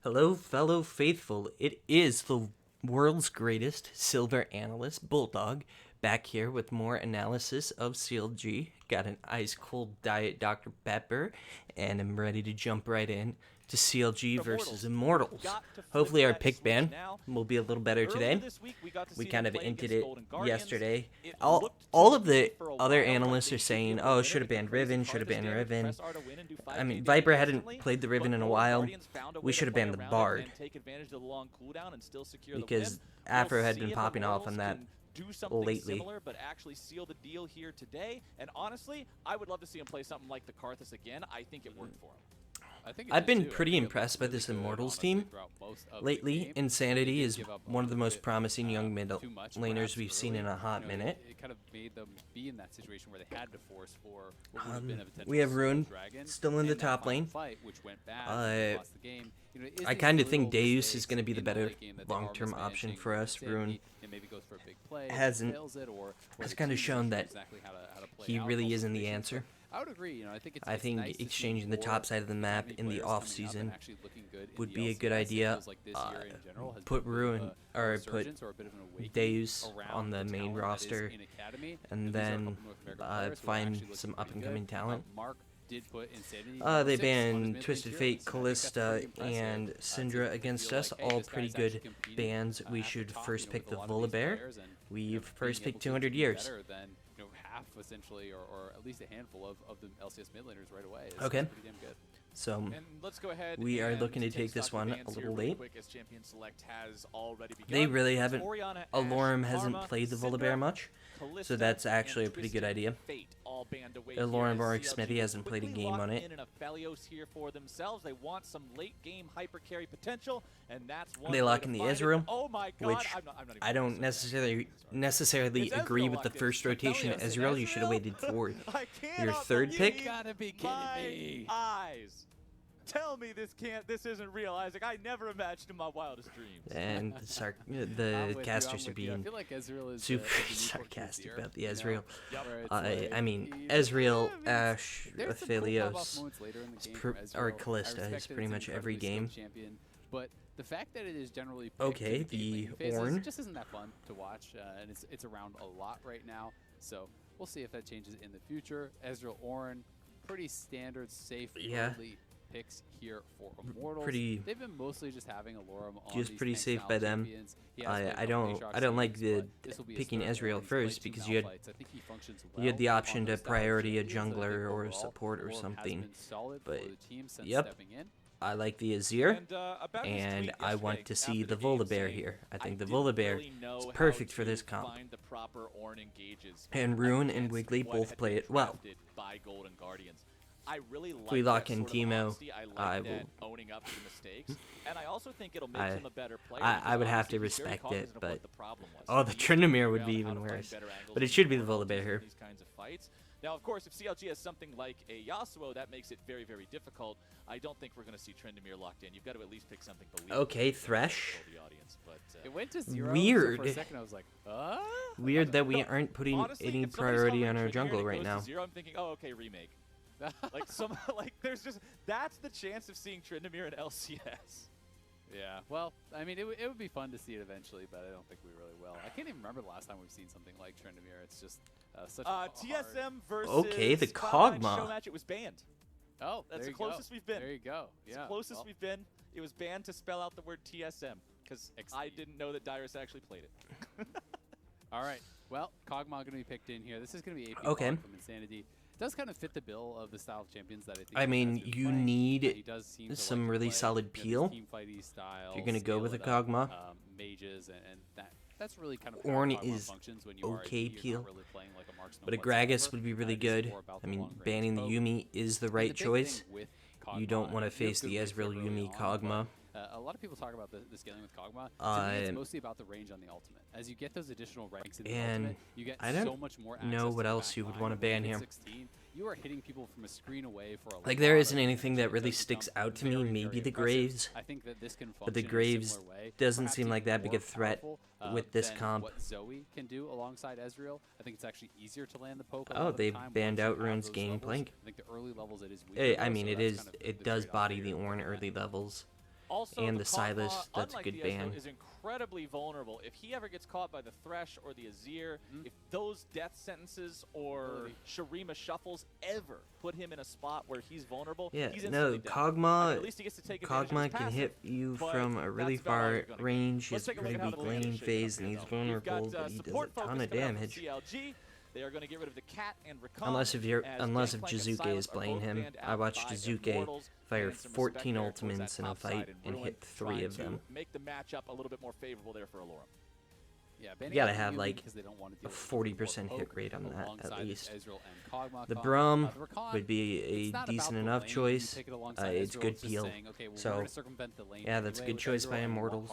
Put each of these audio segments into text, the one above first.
Hello, fellow faithful. It is the world's greatest silver analyst, Bulldog, back here with more analysis of CLG. Got an ice cold diet Dr. Pepper, and I'm ready to jump right in to CLG versus Immortals. Hopefully, our pick ban will be a little better today. We kind of hinted it yesterday. All of the other analysts are saying, oh, should have banned Riven, should have banned Riven. I mean, Viper hadn't played the Riven in a while. We should have banned the Bard. Because Afro had been popping off on that do something lately. similar, but actually seal the deal here today. And honestly, I would love to see him play something like the Karthus again. I think it worked for him. I've been pretty impressed by this Immortals team lately. Insanity is one of the most promising young mid laners we've seen in a hot minute. It kind of made them be in that situation where they had to force for what would have been a potential We have Rune dragon still in the that top lane. fight, which went bad, lost the game. You know, I kind of think Deus is going to be the better long-term option for us. Rune hasn't has kind of shown that he really isn't the answer. I would agree. You know, I think exchanging the top side of the map in the off season would be a good idea. Put Rune or put Deus on the main roster, and then find some up and coming talent. They banned Twisted Fate, Callista, and Syndra against us. All pretty good bans. We should first pick the Volibear. We've first picked 200 years. Half essentially, or at least a handful of the LCS mid laners right away. Okay. Pretty damn good. So let's go ahead. We are looking to take this one a little late. They They really haven't. Alorum hasn't played the Volibear much, so that's actually a pretty good idea. Alorum or Smithy hasn't played a game on it. They lock in the Ezreal, which I don't necessarily agree with the first rotation of Ezreal. You should have waited for your third pick. Gotta be kidding me. Eyes. Tell me this isn't real, Isaac. I never imagined in my wildest dreams. And the casters are I being feel like Ezreal is super the sarcastic here, about the you know, Ezreal. where it's I mean, like, Ezreal, yeah, Ashe, there's some cool Aphelios, pop-off moments later in the game or from Ezreal. Callista I is respect that pretty it's much an every incredibly game. skilled champion, but the fact that it is generally picked Okay, in the late phases Ornn. just isn't that fun to watch, and it's around a lot right now. So we'll see if that changes in the future. Ezreal, Ornn, pretty standard, safe, early picks here for Immortals. They've been mostly just having Alorum on Just these pretty tank safe style by them. champions. I don't like the picking Ezreal first because you had the option to priority a jungler or a support or something. But yep, I like the Azir, and I want to see the Volibear here. I think the Volibear is perfect for this comp. And Rune and Wiggly both play it well. If we lock in Teemo, I will. Owning up to mistakes, and I also think it'll make him a better player. I would have to respect it, but oh, the Tryndamere would be even worse. But it should be the Volibear here. These kinds of fights. Now, of course, if CLG has something like a Yasuo, that makes it very, very difficult. I don't think we're going to see Tryndamere locked in. You've got to at least pick something believable. Okay, Thresh. It went to 0. Weird. So for a second, I was like, Weird that we aren't putting Honestly, any if somebody's priority calling on our Tryndamere jungle and it right goes to now. 0, I'm thinking, oh, okay, remake. There's just that's the chance of seeing Tryndamere in LCS. Yeah, well, I mean, it would be fun to see it eventually, but I don't think we really will. I can't even remember the last time we've seen something like Tryndamere. It's just such a TSM versus Okay, the Cloud9 Kog'Maw. show match, it was banned. Oh, that's the closest we've been. There you go. It's the closest we've been. It was banned to spell out the word TSM because I didn't know that Dyrus actually played it. All right. Well, Kog'Maw going to be picked in here. This is going to be AP Okay. from Insanity. Does kind of fit the bill of the style of champions that I think. I mean, you need he does seem to some like to really play, solid you know, peel. team fighty style, If you're gonna go scale with a it up, Kog'Maw. Mages, and that's really kind of Ornn how Kog'Maw is functions when you are okay AD, you're peel, not really playing like a marksman but a whatsoever. Gragas would be really It is good. more about I the mean, long-range banning the poke. Yuumi is the And right big thing choice. with You Kog'Maw, don't want to and you have face good the ways to Ezreal early Yuumi on, Kog'Maw. but, a lot of people talk about the scaling with Kog'Maw. To me, it's mostly about the range on the ultimate. As you get those additional ranks in the And ultimate, you get I don't so much more access know to what the else you back would line. wanna When you ban hit here. 16, you are hitting people from a screen away for a Like, lot there of isn't anything that damage. really It does sticks become out to me. very, Maybe very the impressive. Graves. I think that this can But the function in a Graves similar way, doesn't perhaps seem like even that big more a threat powerful, with this than comp. what Zoe can do alongside Ezreal. I think it's actually easier to land the poke. a Oh, lot of the they've time banned once you out have Rune's those Gangplank. levels. I think the early levels it is weaker, I though, mean, so it that's is. kind of It the does trade-off body there the you're Ornn looking early at. levels. Also, And the Kog'Maw, Silas, that's a unlike good the Ezreal, ban. is incredibly vulnerable. If he ever gets caught by the Thresh or the Azir, if those death sentences or Shurima shuffles ever put him in a spot where he's vulnerable, Yeah, he's no, instantly dead. I mean, at Kog'Maw, least he gets to take advantage of his Kog'Maw can passive, hit you but from a really that's about all far you're gonna get. range. Let's He's take a look pretty at how weak the lane's lane shaping up phase, here, and he's though. We've vulnerable, got but he does a support ton focus of coming out from damage. CLG. They are going to get rid of the cat and Rakan. Unless if Jizuke is playing him. I watched Jizuke fire 14 ultimates in a fight and hit 3 of them. Make the matchup a little bit more favorable there for Alorum. Yeah, You gotta have like a 40% hit rate on that at least. The Braum would be a decent enough choice. It's good peel. So yeah, that's a good choice by Immortals.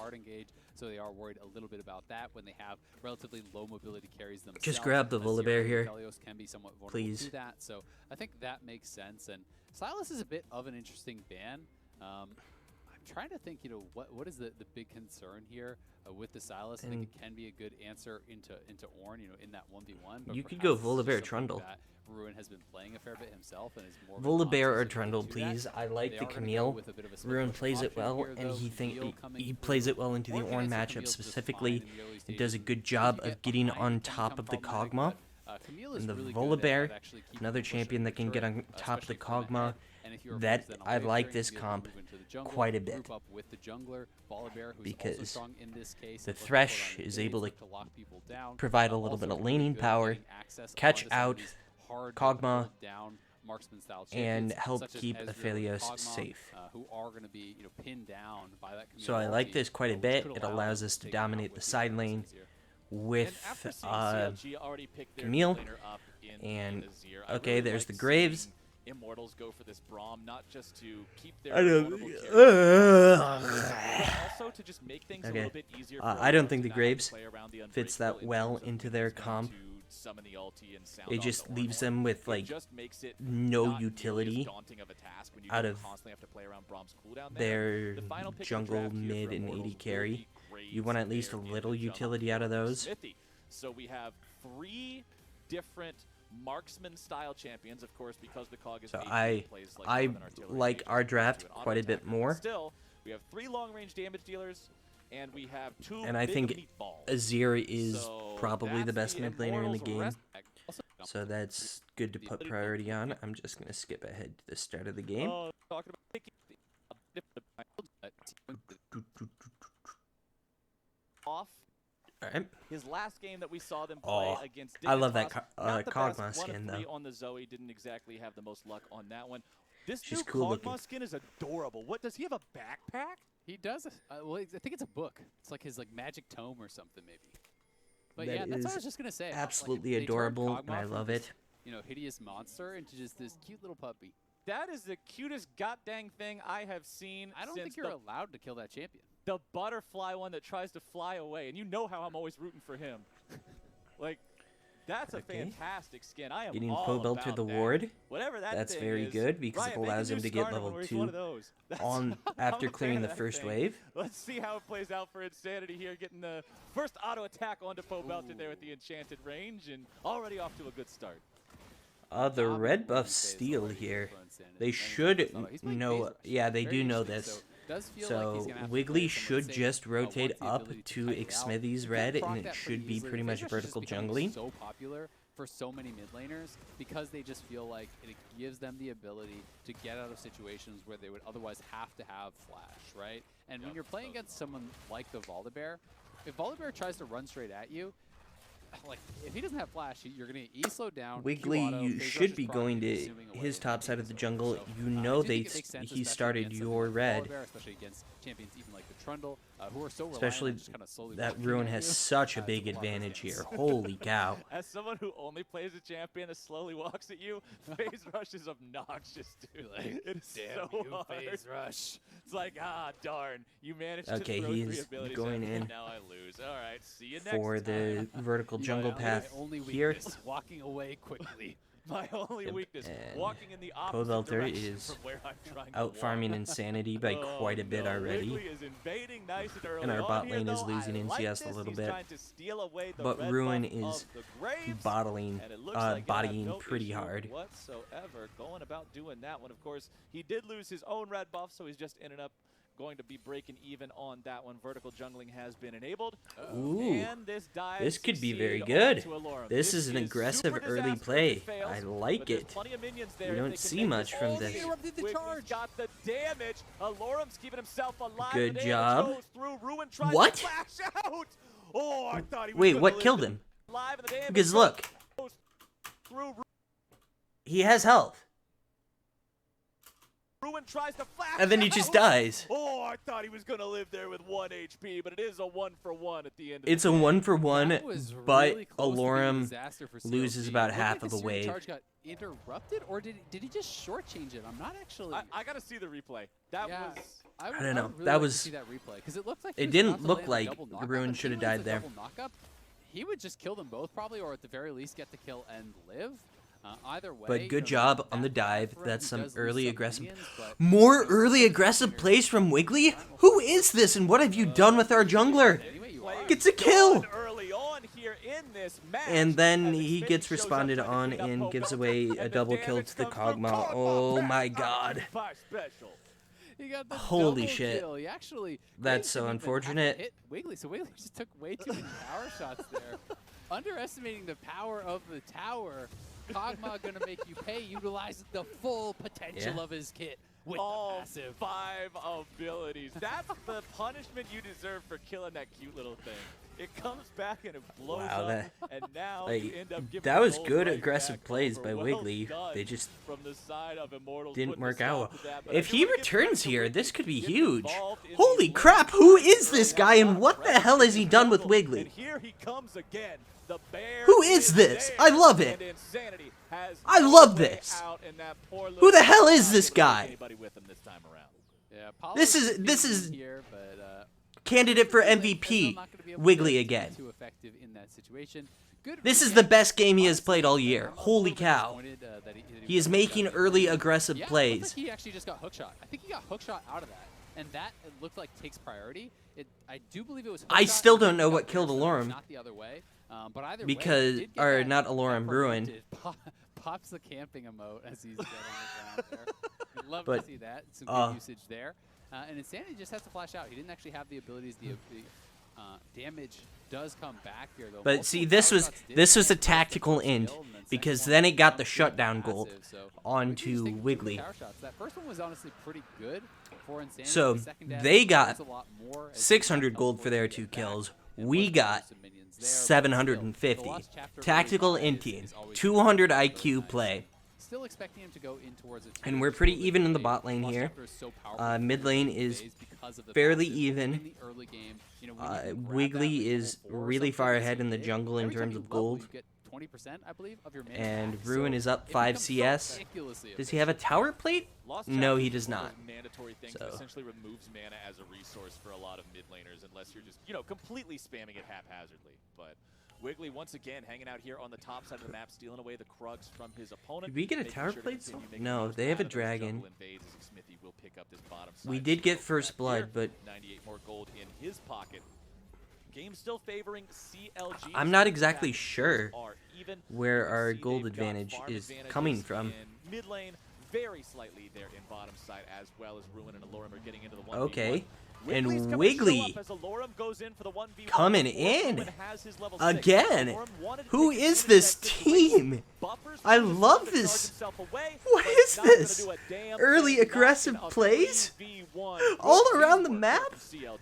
So they are worried a little bit about that when they have relatively low mobility carries themselves. Just grab the Volibear here, Can be somewhat vulnerable please. to that. So I think that makes sense. And Silas is a bit of an interesting ban. I'm trying to think, what is the big concern here with the Silas? I think it can be a good answer into Ornn, in that 1v1. But You could go perhaps it's just Volibear something Trundle. that Ruin has been playing a fair bit himself and is more of a Volibear or conscious Trundle, to that. please. I like They the are gonna go Camille. with a bit of a Ruin split plays it option well, here, and though. he Camille coming he through. plays it well into the Ornn Ornn against matchup Camille's just specifically. fine in the early It does a stages. good job If you of get getting behind, on it can top become of the problematic, Kog'Maw. but, Camille is And the really good Volibear, at actually keeping another the push champion that can get turret, on top of the especially from Kog'Maw. ahead. And if you're That opposed, then I on wave like clearing, this you'll be able to comp move into the jungle, quite a bit. group up with the jungler, Volibear, who's also Because strong in this case, the and look to Thresh pull down is invades, able look to lock people down. provide a little Also bit of really laning good at power, getting access catch onto some of out these hard to Kog'Maw, hold down marksman-style and champions, help such as keep Ezreal Aphelios and Kog'Maw, safe. who are going to be pinned down by that So I like this quite a which bit. could It allow allows them us to to take them out dominate with the these side lane Marksmans here. with And after seeing CLG already pick their Camille. mid laner up in And Azir, I okay, really there's like the Graves. seeing Immortals go for this Braum, not just to keep their I don't. vulnerable carries, but also to just make things a Okay. little bit easier. I don't think the to not have to Graves play around the fits Unbreakable that in well terms of into when their he's going comp. to summon the ulti and sound It off just the leaves horn. them with It like just makes it no not nearly as utility daunting of a task when you out don't of constantly have to play around Braum's cooldown there. their The final pick of the jungle, draft here mid, for and Immortals AD will carry. be Graves You want at least a there in little the jungle utility out of for those. Smithy. So we have 3 different marksman-style champions, of course, because the Cog is So AD, I plays like I more than artillery, like you our can draft do an quite a auto bit attack. more. Still, we have 3 long-range damage dealers, and we have 2 And I big think meatballs. Azir is So probably the that's best mid laner in the Immortals game. rest- So that's good to put priority on. I'm just going to skip ahead to the start of the game. Talking about picking off Alright. his last game that we saw them play Oh, against I love that Dignitas, not the Kog'Maw best, 1 of skin, 3 though. on the Zoe, didn't exactly have the most luck on that one. This She's new cool Kog'Maw looking. skin is adorable. What, does he have a backpack? He does. Well, I think it's a book. It's like his magic tome or something, maybe. But That yeah, that's what I is was just gonna say. absolutely they turned adorable, and Kog'Maw I from love this, it. Hideous monster into just this cute little puppy. That is the cutest goddamn thing I have seen I don't since think you're allowed to kill that champion. the butterfly one that tries to fly away. And you know how I'm always rooting for him. Like, that's a Okay. fantastic skin. I am Getting all Pobelter about the that. ward. Whatever that That's thing very is. good because Riot, it make a allows new him to get Skarner level where he's 2 one of those. That's- on I'm after a clearing fan the of that first thing. wave. Let's see how it plays out for Insanity here, getting the first auto attack onto Pobelter there with the enchanted range, and already off to a good start. The Dominant red lane buff phase steal already here. for Insanity. They And should he's playing phase know. rush. Yeah, they Very do know interesting. this. So, does feel like he's So gonna have to Wiggly play should someone safe, just rotate wants the up ability to kite out. Xsmithy's You can red, proc and it that should pretty be easily. pretty much Phase rush has vertical just become jungling. so popular for so many mid laners because they just feel like it gives them the ability to get out of situations where they would otherwise have to have flash, right? And when you're playing against someone like the Volibear, if Volibear tries to run straight at you, like if he doesn't have flash, you're gonna get E slowed down. Wiggly Q-auto, you phase rush should is be probably going to consuming away his top side of the so- jungle. so, You I know do they think it makes sense, he especially started against your something like red. Volibear, especially against champions even like the Trundle, who are so reliant Especially on just kind of slowly that walking Ruin at has you, such a to big block those advantage hits. here. Holy cow. As someone who only plays a champion that slowly walks at you, phase rush is obnoxious, dude. Like, it is damn so you, hard. phase rush. It's like, darn, you managed Okay, to throw he 3 is abilities going at me, in and now I lose. All right, see you next For the time. vertical jungle My path only here. weakness, walking away quickly. My only Yep, weakness, and walking in the opposite Pobelter direction is from where I'm trying to out farming walk. Insanity by quite a bit no, already. Wiggly is invading nice and early And our on bot here, lane is though. losing I like NCS a this. little He's bit. trying to steal away the But red Ruin buff is of the Graves, bottling, and it looks like it had bodying no pretty issue hard. whatsoever going about doing that one. Of course, he did lose his own red buff, so he's just ended up going to be breaking even on that one. Vertical jungling has been enabled. Ooh, And this could be very succeeded good. onto Alorum. This is an aggressive super early disaster if play. it fails, I but like there's it. plenty of minions there You if don't they can see make much this. from Oh, this. he interrupted the charge. Got the damage. Alorum's keeping himself alive. Good The damage job. goes through. Ruin tries What? to flash out. Oh, I thought he was Wait, gonna what live killed him? alive, and the damage Because look, goes through. he has health. Ruin tries to flash And then he out. just dies. Oh, I thought he was going to live there with 1 HP, but it is a 1-for-1 at the end of It's the a day. 1-for-1, That was but really close to being a Alorum disaster for loses CLG. about Looked half like of the a Searing wave. charge got interrupted, or did he just shortchange it? I'm not actually. I got to see the replay. That Yeah, was... I don't know. would really That like was- to see that replay because it looked like it he was didn't about to look land a like double knockup, Ruin but should have he lands died a there. double knockup, he would just kill them both probably, or at the very least get the kill and live. Either way, But you good know, job on that the bad dive. for him. That's He some does lose early some aggressive. minions, but More he's early still aggressive here. plays from Wiggly? Who is this and what have you done with our jungler? Anyway, you are. Gets a kill! Early on here in this match, And then as he Xfinity gets shows up responded trying to on clean up and Pogo. gives away And a the double kill damage to the comes through. Kog'Maw. Oh my god. Special. He got the Holy double shit. kill. He actually That's Wiggly so didn't even unfortunate. hit Wiggly, so Wiggly just took way too many power shots there. Underestimating the power of the tower. Kog'Maw gonna make you pay, utilizing the full potential Yeah. of his kit with All the passive. 5 abilities. That's the punishment you deserve for killing that cute little thing. It comes back and it blows Wow, up, that- and now Like, you end up giving that was gold good right aggressive back plays over. by Well Wiggly. done They just from the side of Immortals, didn't putting a work out. stop to that, but I If do he wanna get back returns to here, Wiggly. this could be Getting huge. involved in Holy these crap, lanes who early is this has guy a lot and of what the pressure hell has he done with struggle. Wiggly? And here he comes again. The bear Who is this? there, I love it. and Insanity has I no love way this. out, and that poor Who little the hell is not this gonna take guy? anybody with him this time around. Yeah, This Apollo's is here, but, candidate for Ezreal MVP. not gonna be able Wiggly to be again. Too effective in that situation. Good This is recap. the best game he has Honestly, played all year. I'm a Holy little bit cow. disappointed, that He is got making hookshot. early aggressive Yeah, it plays. looked like he actually just got hookshot. I think he got hookshot out of that, and that it looked like takes priority. I do believe it was. I hookshot, still and don't then know he what got killed there, so Alorum. Not the other way. But either Because- way, he did get or that not Alorum, Ruin. apprehended. Pops the camping emote as he's dead on the ground there. We'd love But, to see that. Some good usage there. And Insanity just has to flash out. He didn't actually have the abilities. The damage does come back here, though. But see, this was a tactical end because then it got the shutdown gold onto Wiggly. That first one was honestly pretty good for Insanity. So, The second dash they got was a lot more as he 600 got gold for their helpful to 2 get kills. back. And We was got some minions there, but still, 750. the lost chapter Tactical really inting. is always 200 really IQ nice. play. Still expecting him to go in towards a And we're pretty 2-2 even in the lead. bot lane Lost here. chapter is so powerful Mid lane is because of the fairly passive. even. In the early game, you know, when you can grab Wiggly that with is level 4 or really something far as ahead he in the did, jungle in every time terms you of level, gold. you get 20%, I believe, of your mana And back. Ruin So is up it 5 becomes so CS. ridiculously Does he have a tower plate? Lost No, Chapter he is does one of not. those mandatory things that So. essentially removes mana as a resource for a lot of mid laners unless you're just, completely spamming it haphazardly. But Wiggly once again hanging out here on the top side of the map, stealing away the Krugs from his opponent. Did we get a making tower sure to plate continue still? making No, moves they have a out of those dragon. jungle invades as Smithy will pick up this bottom We side did get solo first back blood, here. but 98 more gold in his pocket. Game still favoring CLG. I'm not exactly sure where You our see gold they've got advantage farm is advantages coming from. in mid lane, very slightly there in bottom side, as well as Ruin and Alorum are getting into the 1v1. Okay. Wiggly's And gonna Wiggly show up as Alorum goes in for the 1v1 coming before in Ruin has his level 6. again. Alorum wanted to Who take is advantage of this that situation. team? Buffers I through the love zone to charge this. himself away, What but is not gonna this? do a damn Early thing, aggressive knocking a plays? 3v1 All with around the teamwork map? from CLG.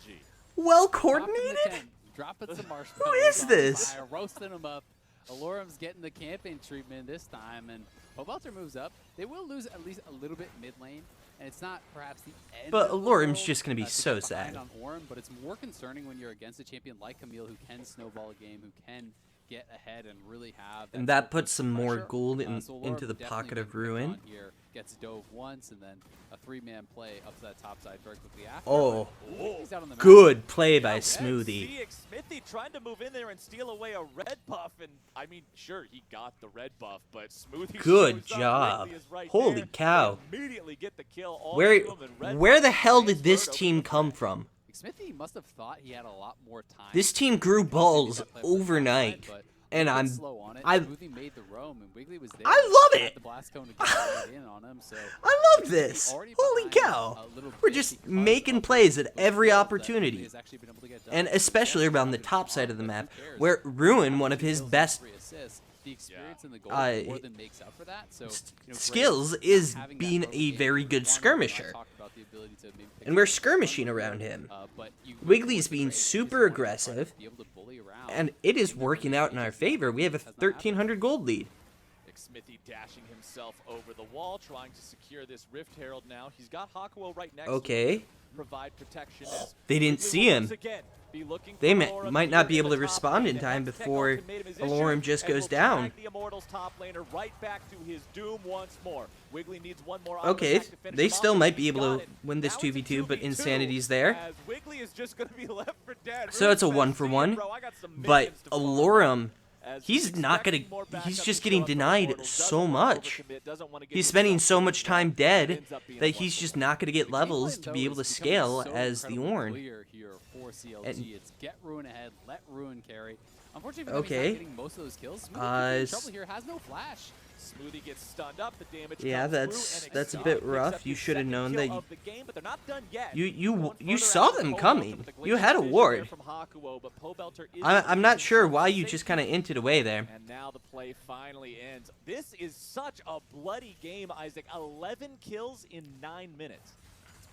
Well Dropping the coordinated? tent, dropping some marshmallows. is on this? fire, roasting them up. Alorum's getting the camping treatment this time, and Pobelter moves up. They will lose at least a little bit mid lane, and it's not perhaps the end. But of the Alorum's world, just gonna be to so get behind sad. on Ornn, but it's more concerning when you're against a champion like Camille who can snowball a game, who can get ahead and really have. And that sort of puts some more pressure. gold So Alorum into the definitely pocket getting of picked Ruin. on here, gets dove once, and then a 3-man play up to that top side very quickly after. Oh, but he's out on the map. good play by Yeah, Smoothie. CX Smithy trying to move in there and steal away a red buff, and I mean, sure, he got the red buff, but Smoothie Good shows up. job. Wiggly is right Holy there. cow. They immediately get the kill on Where him, and red where buff the hell did transferred this over team to come Fnatic. Smithy must have thought he had a lot more time. This team grew balls overnight. But And a bit slow on it. I Smoothie made the roam, and Wiggly was there. I love Had it. the blast cone to get right in on him. So I love Smoothie this. already Holy behind cow. a little We're bit just because making of plays those at every kills that opportunity. Wiggly has actually been able to get done. And especially around the top side of the map, where Ruin, one of his best the experience and the goal more than makes up for that. So skills is being a very good skirmisher. And we're skirmishing around him. Wiggly's being super aggressive, and it is working out in our favor. We have a 1,300 gold lead. Smithy dashing himself over the wall, trying to secure this Rift Herald now. He's got Hakuo right next to him. Provide protection. They didn't see him. They might not be able to respond in time before Alorum just goes down. Okay, they still might be able to win this 2v2, but Insanity's there. So it's a 1-for-1. But Alorum, he's just getting denied so much. He's spending so much time dead that he's just not gonna get levels to be able to scale as the Ornn. It's get Ruin ahead, let Ruin carry. Unfortunately, okay. getting most of those kills. Smoothie trouble here, has no flash. Smoothie gets stunned up. The damage yeah, that's a bit rough. You should have known that. You saw them coming. You had a ward. I'm not sure why you just kind of inted away there. And now the play finally ends. This is such a bloody game, Isaac. 11 kills in 9 minutes.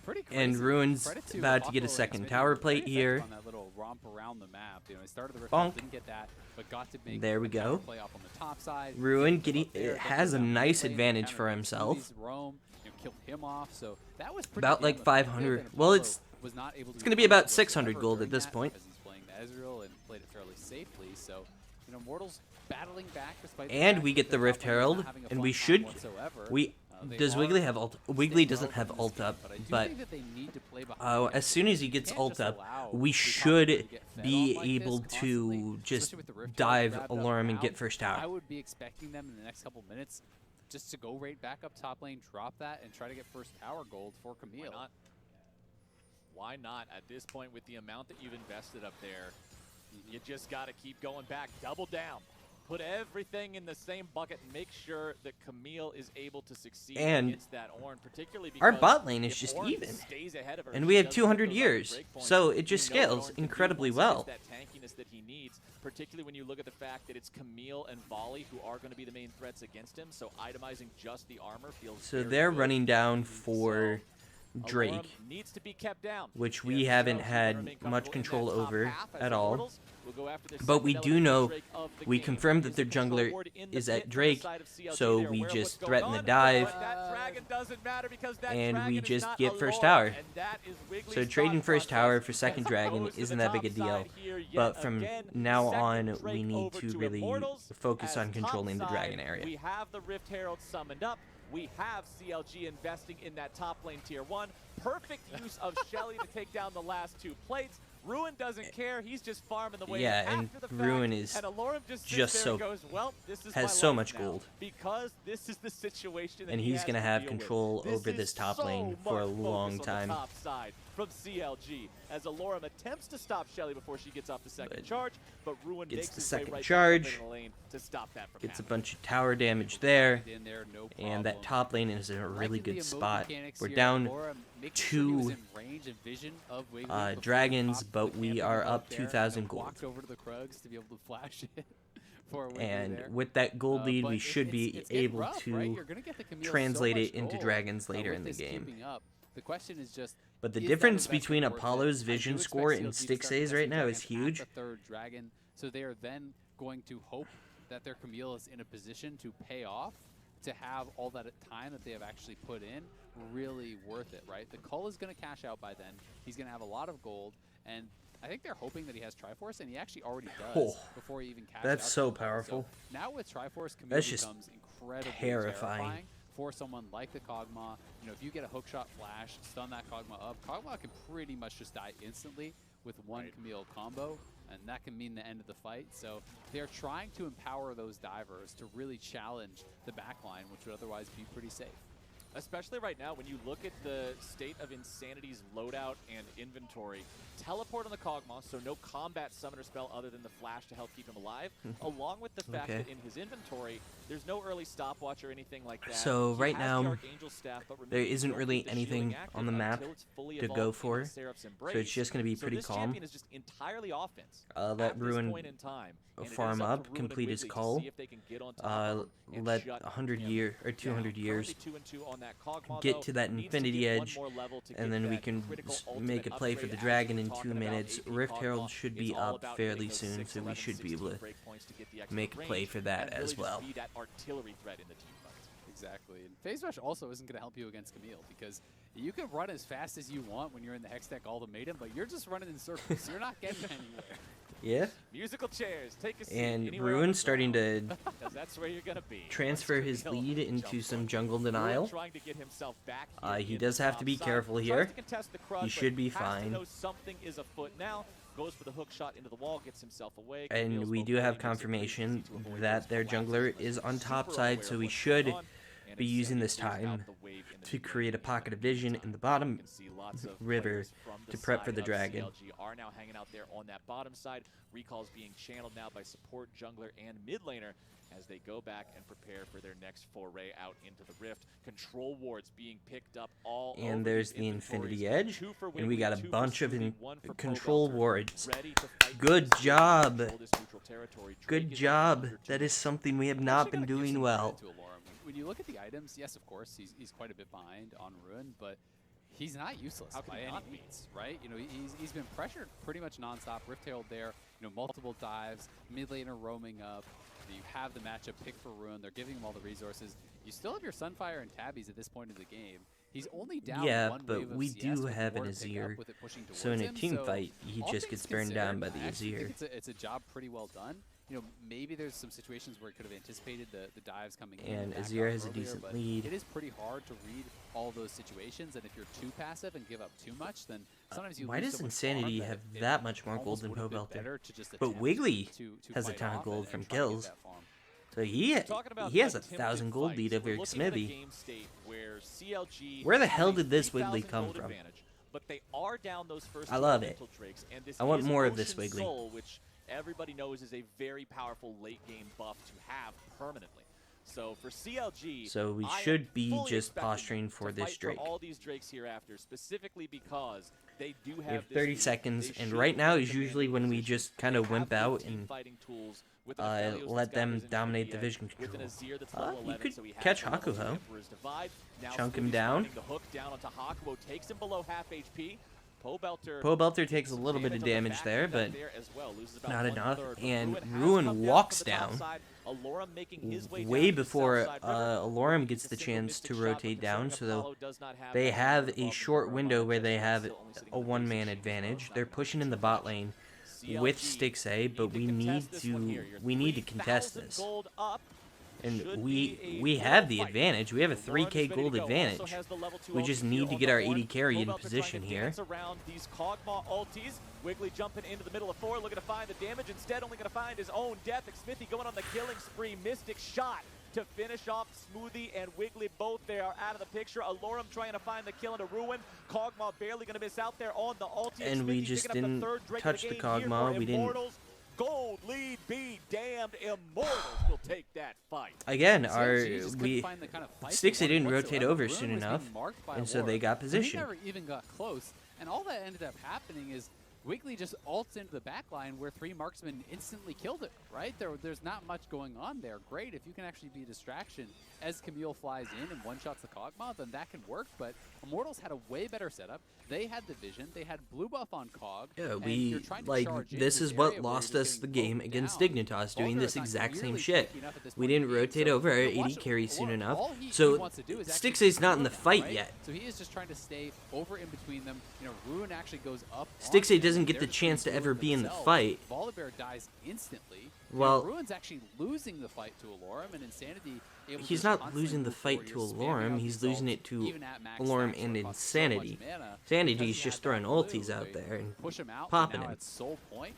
Pretty crazy. And Ruin's about to get a second tower plate here. On that little romp around the map. You know, he started the Rift, didn't get that, but got to make there we go. Play up on the top side. Ruin has a nice advantage for himself. Killed him off, so that was about like 500. Well, it's going to be about 600 gold at this point. He's playing Ezreal and played it fairly safely, so you know, Mortals battling back despite and we get the Rift Herald, and we should does Wiggly have ult? Wiggly doesn't have ult up, but as soon as he gets ult up, we should be able to just dive Alorum and get first tower. I would be expecting them in the next couple minutes just to go right back up top lane, drop that, and try to get first tower gold for Camille. Why not? At this point, with the amount that you've invested up there, you just got to keep going back, double down. Put everything in the same bucket and make sure that Camille is able to succeed against that Ornn, particularly because our bot lane is just even. And we have 200 years, so it just scales incredibly well. That tankiness that he needs, particularly when you look at the fact that it's Camille and Volley who are going to be the main threats against him, so itemizing just the armor feels so they're running down for Drake, needs to be kept down, which we haven't had much control over at all. But we do know, we confirmed that their jungler is at Drake, so we just threaten the dive, and we just get first tower. So trading first tower for second dragon isn't that big a deal, but from now on, we need to really focus on controlling the dragon area. We have the Rift Herald summoned up. We have CLG investing in that top lane tier 1. Perfect use of Shelly to take down the last 2 plates. Ruin doesn't care. He's just farming the way. Yeah, and Ruin is just so goes, well, this is has so much gold. Because this is the situation. And he's gonna have control over this top lane for a long time. Top side from CLG as Alorum attempts to stop Shelly before she gets off the second charge, but Ruin gets makes the his way second right charge, in the lane to stop that from gets a happening. bunch of tower damage there, and that top lane is in a really good spot. We're down 2 dragons, but we are up 2,000 gold. And with that gold lead, we should be able to translate it into dragons later in the game. The question is just, but the difference between Apollo's vision score and Stixxay's right now is huge. Third dragon, so they are then going to hope that their Camille is in a position to pay off, to have all that time that they have actually put in really worth it, right? The Cull is going to cash out by then. He's going to have a lot of gold, and I think they're hoping that he has Triforce, and he actually already does before he even cashes out. That's so powerful. So now with Triforce, Camille becomes incredibly terrifying for someone like the Kog'Maw. You know, if you get a hookshot flash, stun that Kog'Maw up, Kog'Maw can pretty much just die instantly with one Camille combo, and that can mean the end of the fight. So they're trying to empower those divers to really challenge the backline, which would otherwise be pretty safe. Especially right now, when you look at the state of Insanity's loadout and inventory, teleport on the Kog'Maw, so no combat summoner spell other than the flash to help keep him alive, along with the fact that in his inventory, there's no early stopwatch or anything like that. So He right has the now, Archangel staff, but remember, there you isn't don't really keep the shielding anything active on the map until it's fully to go evolved for, into Seraph's so Embrace. it's just going to be pretty this calm. champion is just entirely offense Let at Ruin this point in time, and it is farm up up, to Ruin and complete his Wiggly to call, see if they can get on top of him and let shut 100 him year or 200 down. years Currently 2-2 on that Kog'Maw, get though, to that needs to infinity get one edge, more level to and get then we that can critical make a ultimate play for upgrade. the As dragon we in were 2 talking about minutes. AP Rift Herald Kog'Maw, should it's be all up about fairly getting those soon, 6, so we 11, should be able 16 to break points to get the extra make a play range for that and really as just well. be that artillery threat in the team fight. Exactly. And Phase Rush also isn't going to help you against Camille because you can run as fast as you want when you're in the Hextech Ultimatum, but you're just running in circles. So you're not getting anywhere. Yeah. Musical chairs, take a seat. And anywhere on the Ruin's starting ground, to 'cause that's where you're gonna be. transfer Once his Camille lead into jumps some on. jungle Ruin denial. trying to get himself back He here does in the have to be top careful side. here. Tries to contest the crush, He but should be has to fine. know something is afoot now. Goes for the hook shot into the wall, gets himself away. And Camille's we both do have playing, makes it pretty confirmation easy to avoid that those their collapses, jungler but is on super top aware side, of so we what's should going on, and be using this Insanity clears time out the wave in the to mid create a lane pocket of the vision meantime. in the bottom You can see lots of river players from the to prep for side the of dragon. CLG are now hanging out there on that bottom side. Recalls being channeled now by support, jungler, and mid laner as they go back and prepare for their next foray out into the rift. Control wards being picked up all over And there's these the inventories. Infinity Edge, 2 for and we Wiggly, got a 2 for bunch of Smoothie, 1 for control Pobelter, wards. ready to fight Good for the job. control this neutral territory. Drake Good is job. under That 2. is something we have I'm not actually been gonna give doing some well. credit to Alorum. When you look at the items, yes, of course, he's quite a bit behind on Ruin, but he's not useless How can by he any not be? means, right? You know, he's been pressured pretty much nonstop. Rift Herald there, you know, multiple dives, mid laner roaming up. You have the matchup pick for Ruin. They're giving him all the resources. You still have your Sunfire and Tabbies at this point in the game. He's only down Yeah, one but wave of we CS do with have an more to pick up Azir. with it pushing So in towards a him. team So fight, he all just things gets burned down by the considered, I actually Azir. think it's a job pretty well done. You know, maybe there's some situations where it could have anticipated the dives coming in. And back Azir up has a earlier, decent but lead. It is pretty hard to read all those situations, and if you're too passive and give up too much, then sometimes you Why lose does so much Insanity farm have it that much more gold almost than would have been Pobelter? better to just But attempt Wiggly to has a fight ton of off gold and from try to get kills. that farm. So he Talking about has a attempted 1,000 gold fights, lead over we're looking at a Smithy. game state where CLG Where the has hell a did this 3,000 Wiggly come gold from? advantage, but they are down those first I two love it. elemental drakes, and this I want is more of this Ocean Wiggly. Soul, which everybody knows is a very powerful late game buff to have permanently. So for CLG, So we I am should be fully just expecting posturing for to this fight Drake. For all these drakes hereafter, specifically because they do have We have this 30 lead. seconds, They and should right now be is in a usually when we commanding just position. kind of They wimp have out good team and fighting tools with an Aphelios let that's got them his dominate the Infinity vision Edge, with an control. Azir that's level You 11, could so he has catch the level Hakuho. two Emperor's Divide. Now Chunk him Smoothie's down. finding the hook down onto Hakuho, takes him below half HP. Pobelter takes a little bit of damage there, but not enough. And Ruin walks down way before Alorum gets the chance to rotate down, so they have a short window where they have a one-man advantage. They're pushing in the bot lane with Stixay, but we need to contest this. And we have the advantage. We have a 3k gold advantage. We just need to get our 80 carry in position here. Around these Kog'Maw ultis. Wiggly jumping into the middle of 4, looking to find the damage. Instead, only going to find his own death. Smithy going on the killing spree. Mystic shot to finish off Smoothie and Wiggly. Both there are out of the picture. Alorum trying to find the kill into Ruin. Kog'Maw barely going to miss out there on the ulti. And we just didn't touch the Kog'Maw. We didn't. Gold lead be damned. Immortals will take that fight. Again, Stixay didn't rotate over soon enough, and so they got position. He never even got close, and all that ended up happening is Wiggly just ults into the back line where 3 marksmen instantly killed it, right? There's not much going on there. Great, if you can actually be a distraction as Camille flies in and one-shots the Kog'Maw, then that can work, but Immortals had a way better setup. They had the vision, they had blue buff on Cog. Yeah, this is what lost us the game against Dignitas, doing this exact same shit. We didn't rotate over our 80 carry soon enough, so Stixay's not in the fight yet. So he is just trying to stay over in between them. You know, Ruin actually goes up. Stixay doesn't get the chance to ever be in the fight. Volibear dies instantly. Well, Ruin's actually losing the fight to Alorum, and Insanity. He's not losing the fight to Alorum, he's losing it to Alorum and Insanity. Insanity's just throwing ultis out there and push him out popping now him. at Soul Point.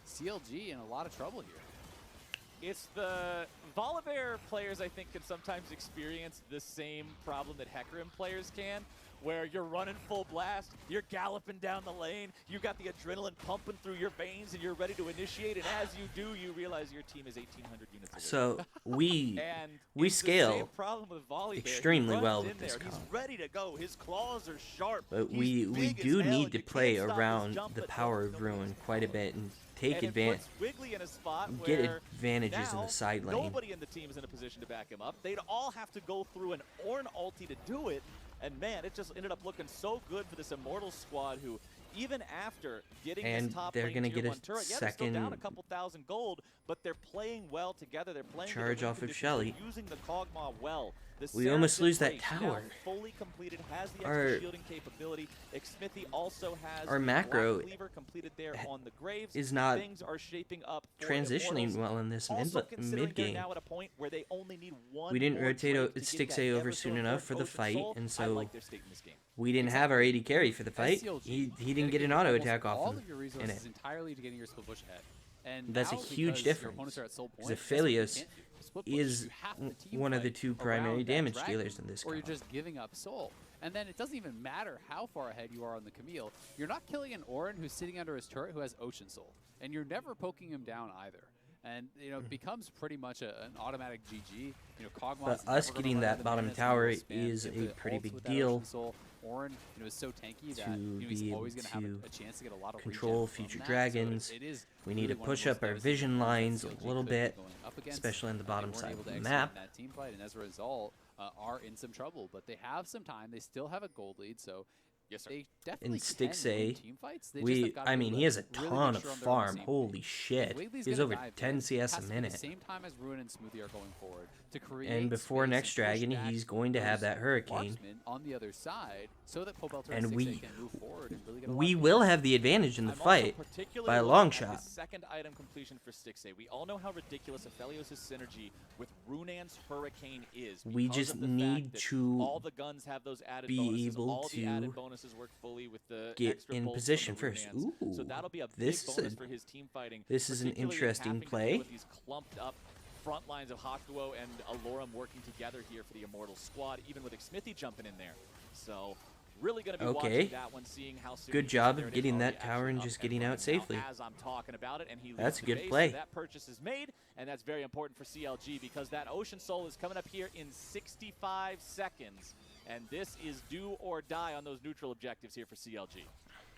CLG in a lot of trouble here. It's the Volibear players, I think, can sometimes experience the same problem that Hecarim players can, where you're running full blast, you're galloping down the lane, you got the adrenaline pumping through your veins, and you're ready to initiate, and as you do, you realize your team is 1,800 units away. So we and scale the same problem with Volibear. extremely He well runs with in this there, comp. he's ready to go, his claws are sharp, But he's we big as do hell, need and to you play can't stop his around jump, the but power no of Ruin quite a bit and take and advantage. it puts Wiggly in a spot Get where advantages in now the side lane. nobody in the team is in a position to back him up. They'd all have to go through an Ornn ulti to do it. And man, it just ended up looking so good for this Immortals squad who, even after getting And this top they're lane gonna tier get a 1 turret, yeah, they're second still down a couple thousand gold, but they're playing well together. They're playing charge good at off of conditions. Shelly. They're using the Kog'Maw well. The We almost Saracen lose that Breach now tower. fully completed, has the Our- extra shielding capability. Xmithie also has our the macro Black Cleaver completed there on the Graves. is not Things are shaping up for transitioning Immortals. well in this Also considering mid they're game. now at a point where they only need one We didn't more rotate Drake to get Stix that A over ever so soon enough for the important fight, Ocean Soul. and I so like their state in this game. we didn't have our AD carry for the fight. CLG, He didn't get an auto dedicate attack almost off all him of your in resources it. entirely to getting your split push ahead. And That's a now, huge because difference, Your opponents are at soul point, because guess what you Aphelios can't do? Split push. is You have to team one of the fight two around primary that damage dragon, dealers in this or you're comp. just giving up soul. And then it doesn't even matter how far ahead you are on the Camille. You're not killing an Ornn who's sitting under his turret who has Ocean Soul. And you're never poking him down either. And, you know, it becomes pretty much an automatic GG. You know, Kog'Maw's But never us gonna getting run out that of the bottom mana, so tower he'll spam is if a it pretty ults big with that deal Ocean Soul. Ornn, you know, is so tanky that he's be always able going to have to a chance to get a lot of control regen from future that. dragons. So it is We need really to one of push the up most our devastating vision moves that lines a CLG little could be bit, going up against. especially on the They bottom weren't side able of to the execute map. that team fight, and as a result, are in some trouble. But they have some time. They still have a gold lead, so Yes, sir. they definitely Stix can win A, team fights. They just have gotta I be mean, able he to has a really ton make of sure they're on the farm. same Holy page. shit. Wiggly's He's gonna over dive 10 in. CS Has a to be minute. the same time as Ruin and Smoothie are going forward to create And before space next and push dragon, back he's going to have those that Hurricane. marksmen on the other side so that Pobelter And and we- Stix A can move forward and really get a lot We of will damage. have the advantage in the I'm also fight particularly by a looking long at shot. the second item completion for Stix A. We all know how ridiculous Aphelios' synergy with Runan's Hurricane is. We because just of the need fact that to all the guns have those added be bonuses. able All the added to bonuses work fully with the get extra in bolts from position the first. Runans. So Ooh, that'll be a big this is bonus a- for his team fighting. this is an particularly interesting having to play. deal with these clumped up front lines of Hakuo and Alorum working together here for the Immortal squad, even with Xmithie jumping in there. So really going to be Okay. watching that one, seeing how soon Good he gets job there. of It is getting already that tower and actually just up getting and out running safely. now as I'm talking about it, and he leaves That's a the good base, play. So that purchase is made, and that's very important for CLG because that Ocean Soul is coming up here in 65 seconds, and this is do or die on those neutral objectives here for CLG.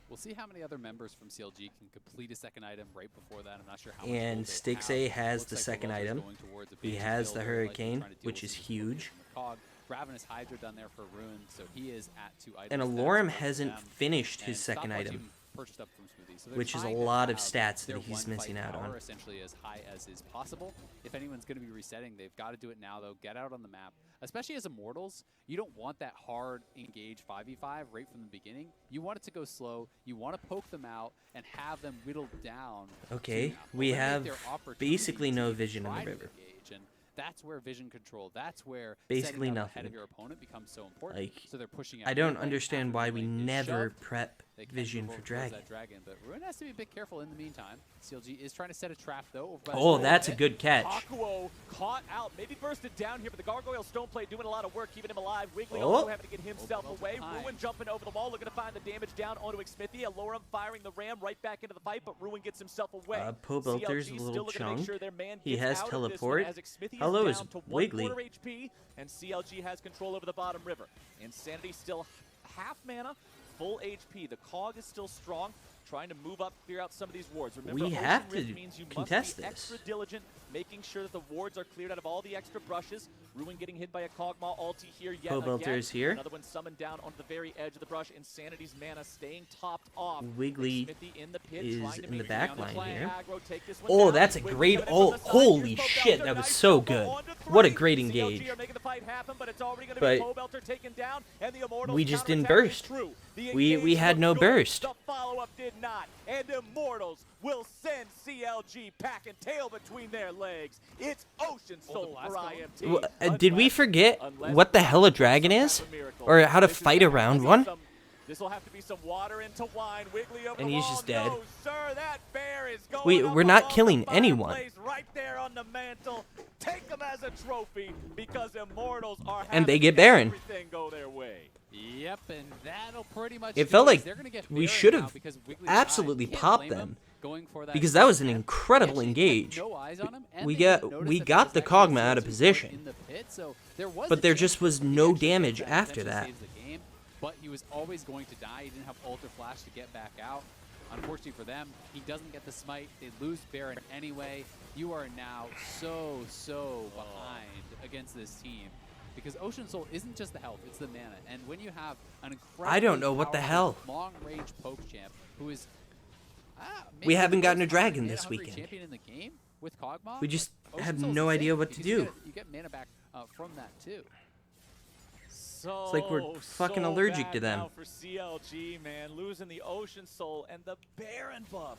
We'll see how many other members from CLG can complete a second item right before that. I'm not sure how much And gold they Stix have. A has Looks the like second Bulldog's item. going towards a He basic has build, the very likely Hurricane, trying to deal which with is some huge. from the Cog. Ravenous Hydra done there for Ruin, so he is at 2 items. And That's Alorum great for hasn't them. finished his And second Stopwatch item, even purchased up from Smoothie. So they're which is a trying to lot of have stats their that he's one missing fight out power on. essentially as high as is possible. If anyone's going to be resetting, they've got to do it now, though. Get out on the map. Especially as Immortals, you don't want that hard engage 5v5 right from the beginning. You want it to go slow. You want to poke them out and have them whittled down. Okay, to we eliminate have their opportunity basically to no even vision in try the to river. engage. And that's where vision control, that's where Basically setting up ahead nothing. of your opponent becomes so important. Like, So they're pushing out I don't mid lane understand after why mid we lane is never shoved. prep They can vision move for over towards dragon. that dragon, but Ruin has to be a bit careful in the meantime. CLG is trying to set a trap though. Over by the Oh, side. that's a good catch. Hakuo caught out, maybe bursted down here, but the Gargoyle Stone Plate doing a lot of work, keeping him alive. Wiggly Oh. also having to get himself well away. behind. Ruin jumping over the wall, looking to find the damage down onto Xmithie. Alorum firing the ram right back into the fight, but Ruin gets himself away. Pobelter's CLG a still little looking to make chunk. sure their man He gets has out of this one teleport. as Xmithie How low is is down to Wiggly? 1/4 HP, and CLG has control over the bottom river. Insanity still half mana, full HP. The Cog is still strong, trying to move up, clear out some of these wards. Remember, We Ocean have Rift to means you contest must be this. extra diligent, making sure that the wards are cleared out of all the extra brushes. Ruin getting hit by a Kog'Maw ulti here yet Pobelter again. is here. Another one summoned down onto the very edge of the brush. Insanity's mana staying topped off. Wiggly Xmithie in the pit, is trying to in the make back down the line flank. here. Aggro, take this one Oh, down. that's a Wiggly great coming in from ult. the side. Holy Here's shit, Pobelter. that was Nice so combo good. onto What a three. great CLG engage. are making the fight happen, but it's already going to But be Pobelter taken down, and the Immortals we just didn't counterattack is burst. true. The We engage had no looked good. burst. The follow-up did not, and Immortals will send CLG pack and tail between their legs. It's Ocean Soul for IMT. Did we Unless- forget unless what the hell a Pobelter dragon some is? type of miracle. Or how to This is fight gonna around be one? some This will have to be some water into wine. Wiggly over And the he's wall. just dead. No, sir, that bear is going up We're not above killing the anyone. fireplace right there on the mantle. Take them as a trophy because Immortals are And they having get Baron. everything go their way. Yep, and that'll pretty much It do felt it. like They're gonna get we Baron should now have because Wiggly absolutely died. Can't popped blame them. him going for that because that was an death. incredible Actually kept engage. no eyes on him, and We they got didn't notice we that got the there was Kog'Maw actually out of a position, in the pit, so there was but a there chance just was he no actually damage saves after potentially that. saves the game, but he was always going to die. He didn't have Ultra Flash to get back out. Unfortunately for them, he doesn't get the smite. They lose Baron anyway. You are now so behind against this team. Because Ocean Soul isn't just the health, it's the mana. And when you have an incredible I don't know what the hell. long-range poke champ who is We haven't maybe the gotten a most dragon mana this hungry weekend. champion in the game with Kog'Maw. We just Ocean have Soul's no insane idea what to because do. You get mana back from that too. So like we're fucking allergic bad to them. now for CLG, man, losing the Ocean Soul and the Baron buff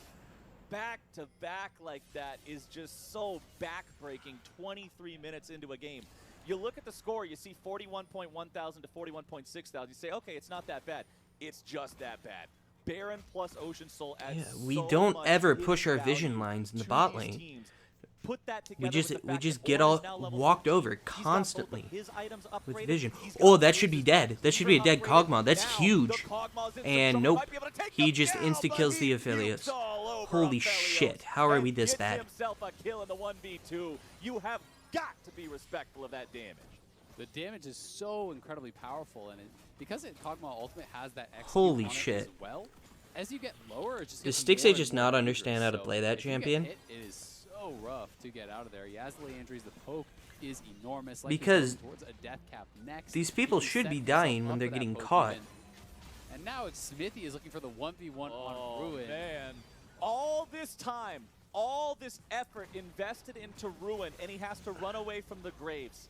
back to back like that is just so backbreaking. 23 minutes into a game. You look at the score, you see 41.1 thousand to 41.6 thousand. You say, okay, it's not that bad. It's just that bad. Baron plus Ocean Soul adds Yeah, we so don't much ever hidden push our value vision lines in the to bot these lane. teams. Put that We together with the fact just that get Ornn all is now level walked 14. over He's got both of constantly his items with upgraded. vision. He's Oh, got that should be his dead. That should be a dead upgraded. Kog'Maw. That's Now, huge. the Kog'Maw's in some And trouble. nope, Might be able to take he them just down, insta but kills he the Aphelios. pukes all over Holy Aphelios shit, how are we and this gets bad? himself a kill in the 1v2. You have got to be respectful of that damage. The damage is so incredibly powerful, and because Kog'Maw Ultimate has that XP Holy on it shit. as well, as you get lower, it just Does gets Stixay more and just more not dangerous. understand how to So play that if you get champion? hit, it is so rough to get out of there. He has the Landry's, the poke is enormous. Like Because he's going towards a death cap next. these He people can should set be himself dying up when they're for that getting poke caught. even. And now it's Smithy is looking for the 1v1 on Ruin. Man, all this time, all this effort invested into Ruin, and he has to run away from the Graves.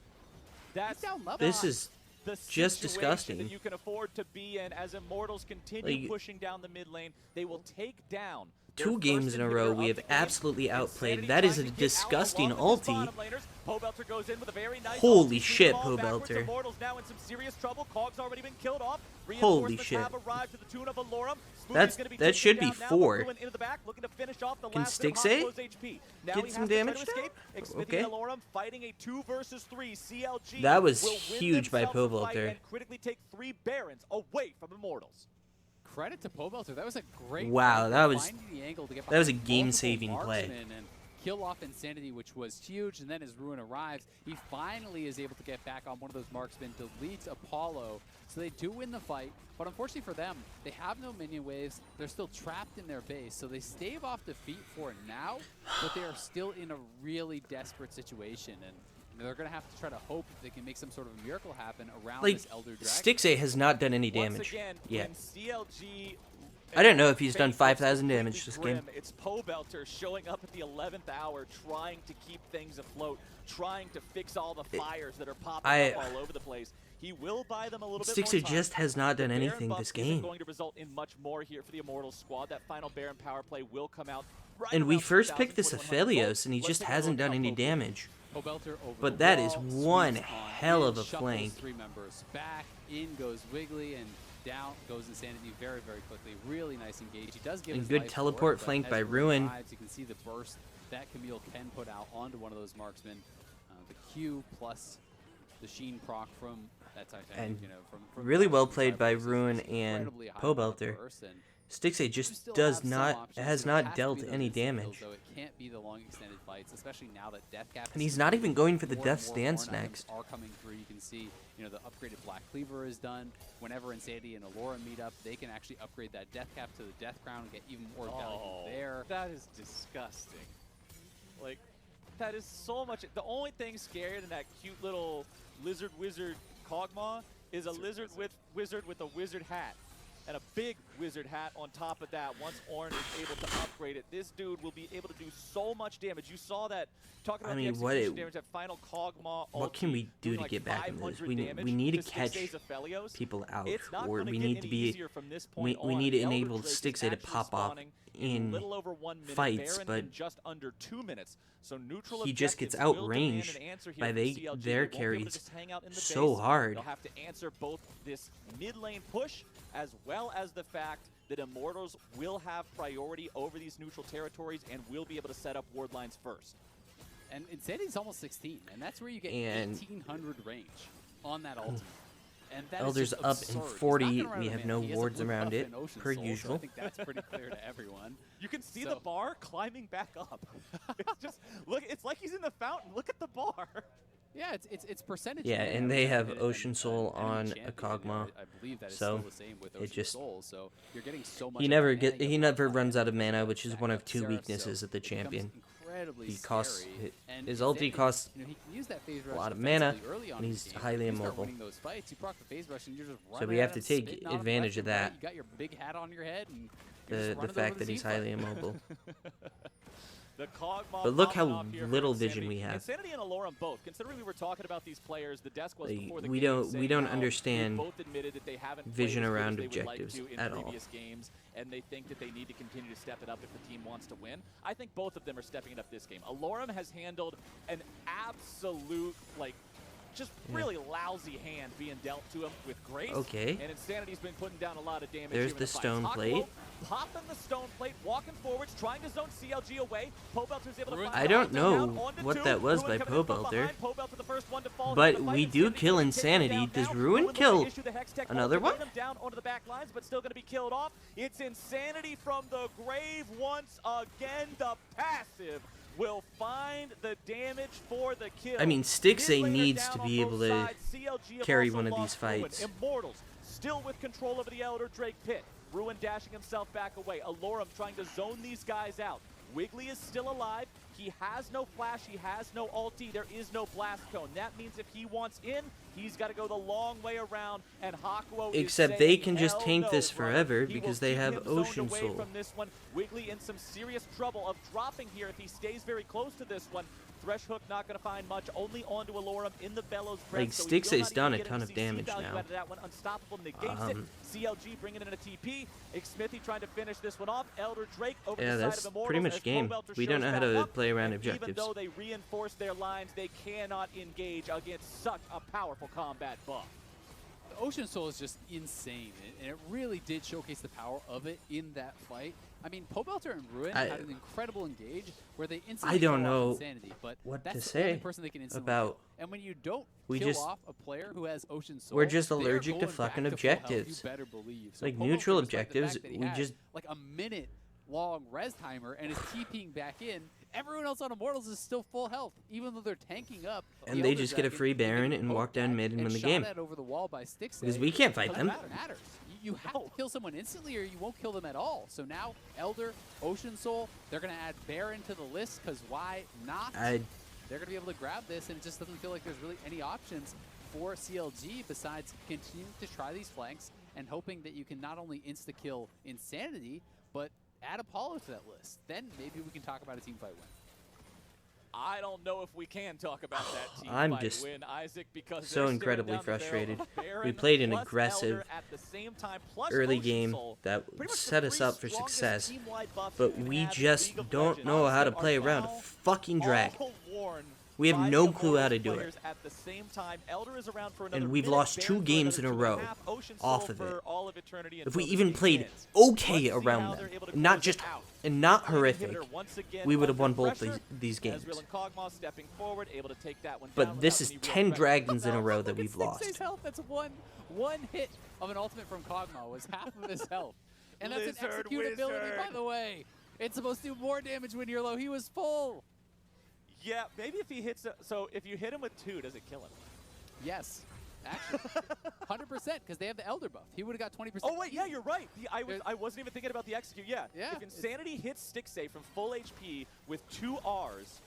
That's He's down level. This is the just situation disgusting. that you can afford to be in as Immortals continue Like, pushing down the mid lane. They will take down their 2 games first in a inhibitor row of we have the game. absolutely outplayed. Insanity That is a trying to get out disgusting along with his ulti. bottom laners. Pobelter goes in with a very nice Holy ulti, shit, shooting the ball backwards. Pobelter. Immortals now in some serious trouble. Cog's already been killed off. Holy Reinforcements shit. have arrived to the tune of Alorum. That's- Smoothie's gonna be that taken should be down now, 4. but Ruin into the back, looking to finish off the Can last bit of Stixay Hoslo's HP. Now get he some has to try damage to down? escape. Xmithie Okay. and Alorum fighting a 2 versus 3. CLG That was will win huge by themselves a fight Pobelter. and critically take 3 Barons away from Immortals. Credit to Pobelter. That was a great Wow, play, that was- finding the angle to get that was a behind game-saving multiple play. marksmen and kill off Insanity, which was huge. And then as Ruin arrives, he finally is able to get back on one of those marksmen, deletes Apollo. So they do win the fight, but unfortunately for them, they have no minion waves. They're still trapped in their base, so they stave off defeat for now, but they are still in a really desperate situation. And they're going to have to try to hope they can make some sort of a miracle happen around Like, this Elder Dragon. Stixay has not done any Once damage again, yet. when CLG I don't know if he's done Fate 5,000 looks damage this completely game. grim. It's Pobelter showing up at the 11th hour, trying to keep things afloat, trying to fix all the fires that are popping up all over the place. He will buy them a little bit more Stixay time. just has not done The Baron anything buff this isn't game. going to result in much more here for the Immortals squad. That final Baron power play will come out right And we around first picked this 2,000, Aphelios, and he Let's just take a hasn't look done how any Pope damage. Pobelter over But the that wall, is sweeps one on hell in, of a shuffles flank. 3 members back, in goes Wiggly, and down goes Insanity very, very quickly. Really nice engage. He does give And his good life for teleport it, but flanked as by Ruin Ruin. arrives, you can see the burst that Camille can put out onto one of those marksmen. The Q plus the Sheen proc from that Titanic, And you know, from really well Russian played by drivers is Ruin just and incredibly high on the Pobelter. burst, and Stixay you just still does have some not, options. has It not has to dealt be those any instant kills, damage. though. It can't be the long extended fights, especially now that Death Cap And is he's not even going for the more and Death more Stance Horn items next. are coming through. You can see, you know, the upgraded Black Cleaver is done. Whenever Insanity and Allura meet up, they can actually upgrade that Death Cap to the Death Crown and get even more value there. That is disgusting. Like, that is so much. The only thing scarier than that cute little lizard wizard Kog'Maw is a lizard wizard with a wizard hat. And a big wizard hat on top of that once Ornn is able to upgrade it. This dude will be able to do so much damage. You saw that, talking about the execution damage, that final Kog'Maw What can we do doing to like get back in this? 500 We damage need to to catch Stixay's Aphelios. people out, It's not or gonna we get need any to be, easier from this point we on. need to The Elder enable Drake is Stixay to actually pop off spawning in little over 1 minute, fights, Baron but in just under 2 minutes. So neutral he just gets objectives will demand outranged an answer here by from their CLG. They won't be able to carries just hang out in the so base. hard. They'll have to answer both this mid lane push as well as the fact that Immortals will have priority over these neutral territories and will be able to set up ward lines first. And Insanity's almost 16, and that's where you get And 1800 range on that ultimate. And that Elder's is just up absurd. in He's not 40. gonna run We out of have mana. no He has a wards blue around buff it, in Ocean per Soul, so usual. I think that's pretty clear to everyone. You can see So- the bar climbing back up. It's just, look, it's like he's in the fountain. Look at the bar. Yeah, it's percentage. Yeah, mana and they with have an- Ocean an Soul enemy on a champion. Kog'Maw, I believe that is so still the same with it Ocean just- Soul. So you're getting so much. He of never that mana, get you he have never Bloodline, runs out of you have mana, which is back one up of two Seraph, weaknesses so of the it becomes champion. incredibly He costs scary. And his ulti Insanity, costs you know, he can use that phase a rush lot of mana, defensively early on and in he's the game. highly If you start immobile. winning those fights, you proc the phase rush and you're just So running we have at to him, take spitting out advantage of left and right. that. You got your big hat on your head, and you're the just the running fact over that the he's team highly fight. immobile. The Kog'Maw But look popping how off here for little vision Insanity. we have. Insanity and Alorum both. Considering we were talking about these players, the desk was Like, before the we game don't- saying we don't how understand they both admitted that they haven't vision played as good around as they would like objectives to in at all. previous games, and they think that they need to continue to step it up if the team wants to win. I think both of them are stepping it up this game. Alorum has handled an absolute, like, just really lousy hand being dealt to him with grace. Okay. And Insanity's been putting down a lot of damage. There's here in the fights. stone Hakuo plate. popping the stone plate, walking forwards, trying to zone CLG away. Pobelter's able to find I don't the know down onto what two. that was Ruin by coming in from Pobelter, behind. Pobelter the first one to fall but into the fight. we do Insanity kill gonna take him Insanity. down Does now. Ruin looks to kill issue the Hex Tech another ult to bring one? him down onto the back lines, but still going to be killed off. It's Insanity from the grave once again. The passive will find the damage for the kill. I mean, Stixay Mid laner needs down to on be both able to sides. CLG have carry also one of these lost Ruin. fights. Immortals still with control over the Elder Drake pit. Ruin dashing himself back away. Alorum trying to zone these guys out. Wiggly is still alive. He has no flash. He has no ulti. There is no blast cone. That means if he wants in, he's got to go the long way around. And Hakuo is Except they saying, can just "Hell tank no, this brother." forever He because will they keep have him zoned Ocean away Soul. from this one. Wiggly in some serious trouble of dropping here if he stays very close to this one. Thresh Hook not going to find much, only onto Alorum in the Bellows Breath. Like, so he will Stixay's not even done a get ton of CC damage value now. out of that one. Unstoppable negates it. CLG bringing in a TP. Smithy trying to finish this one off. Elder Drake over Yeah, the side that's of Immortals pretty much as game. Pobelter We don't shows know how back to up, play around and even objectives. though they reinforce their lines, they cannot engage against such a powerful combat buff. The Ocean Soul is just insane, and it really did showcase the power of it in that fight. I mean, Pobelter and Ruin had an incredible engage where they instantly I don't kill off know Insanity, but what that's to the only say person they can instantly about- kill. And when you don't we kill just- off a player who has Ocean Soul, we're just they are allergic to going back fucking to full health, objectives. You better believe. So Like, Pobelter, neutral despite the objectives, fact that he we had, just- like a minute long res timer and is TPing back in. Everyone else on Immortals is still full health, even though they're tanking up. And the they Elder just get a Dragon, free they get Baron and poked walk down back mid and win the shot game. at over the wall by Stixay. Because we can't fight But them. that matters. You have to kill someone instantly or you won't kill them at all. So now, Elder, Ocean Soul, they're going to add Baron to the list because why not? They're going to be able to grab this, and it just doesn't feel like there's really any options for CLG besides continuing to try these flanks and hoping that you can not only insta-kill Insanity, but add Apollo to that list. Then maybe we can talk about a team fight win. I don't know if we can talk about that team I'm fight just win, Isaac, because so they're staring incredibly down the barrel frustrated. of Baron We played an plus aggressive Elder at the same time, plus early Ocean game Soul. that Pretty much the set us three up for strongest success, team-wide buffs but you can we have in just League of don't Legends know how to are play around a now fucking drag. all worn We have by no the clue how to do players it. At the same time, Elder is around for another And we've minute, lost Baron 2 for games in a another row 2.5, Ocean off Soul of for it. all of eternity If we until even this played game ends. okay Let's see around how them, they're able to and not close just it out. and not Inhibitor horrific, once again we would have won under both pressure. these games. Ezreal and Kog'Maw stepping forward, able to take that one down But this without is any real 10 pressure. dragons in a row that Look at we've Stixay's lost. health. That's one hit of an ultimate from Kog'Maw was half of his health. And that's an Lizard executability, by wizard. the way. It's supposed to do more damage when you're low. He was full. Yeah, maybe if he hits so if you hit him with 2, does it kill him? Yes, actually. 100%, because they have the Elder buff. He would have got 20%. Oh wait, yeah, you're right. There's- I wasn't even thinking about the execute. Yeah. Yeah, If Insanity hits Stixay from full HP with 2 Rs,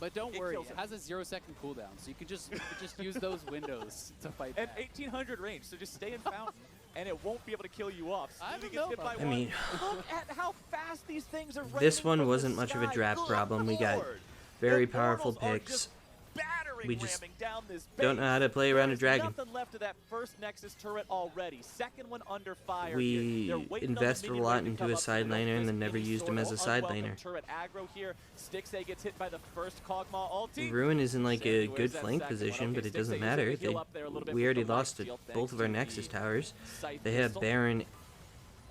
But don't it worry, kills it him. has a 0-second cooldown, so you can just use those windows to fight and back. 1800 range, so just stay in Fountain, and it won't be able to kill you off. As I soon as he don't gets know hit by about that. I one, mean, look at how fast these things are This raining one from the wasn't much of a sky. draft Good problem. We got Lord. very The powerful Immortals are picks. just battering We just ramming down this don't know how to play around a There's dragon. nothing left of that first Nexus turret already. Second one under fire. We here. They're waiting on the invested a minion lot wave to into come a up so they side don't laner and risk then never any used him sort as a of side unwelcome laner. turret aggro here. Stixxay gets hit by the first Kog'Maw ulti. Ruin is in like a Sandy, good where's that flank second one? position, Okay, but it Stixxay doesn't is able matter. to heal up there a little bit We with already the life lost shield both thanks of our to Nexus the towers. Scythe They have pistol. Baron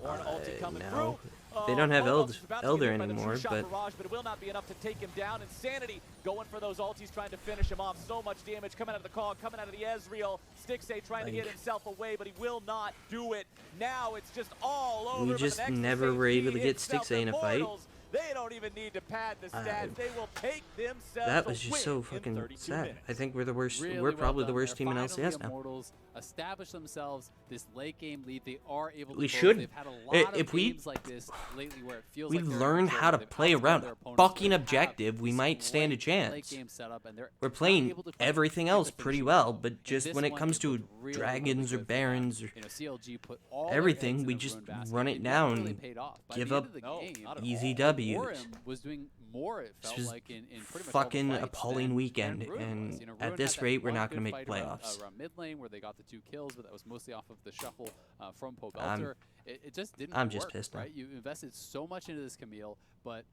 Ornn ulti coming now. through. They don't have Bulldog is about to get Elder hit by the anymore, true shot but barrage, but it will not be enough to take him down. Insanity going for those ultis, trying to finish him off. So much damage coming out of the Kog, coming out of the Ezreal. Stixxay trying to get himself away, but he will not do it. Now it's just all over. we just never were able to get Stixxay in a fight. They don't even need to pad the stats. They will take themselves. That was just so fucking sad. Minutes. I think we're the worst. Really we're well probably the done worst there. team in Finally, LCS now. Immortals establish themselves this late game lead. They are able to We close. should. They've had a lot of If we games like this lately where it feels we like they're in learned control. how to They've play outscored around their a opponents. fucking They have objective, we this might stand a late chance. game setup, and they're We're not playing able to quite everything get else the pretty finishing well, blow. but And just this when it one, comes to looked really, dragons really or good for them. barons or CLG put all their everything, eggs we in a just ruined basket. run It it never down really and paid off. By give the up end of the No, game, not at easy all. W's. Orim was doing more, it felt was like, in pretty much fucking all the fights appalling than weekend, Ruin and was. You know, at Ruin this had that rate, we're one not good gonna make fight playoffs. around mid lane where they got the 2 kills, but that was mostly off of the shuffle from I'm- Pobelter. It just didn't I'm work, just pissed now. right? You invested so much into this Camille, but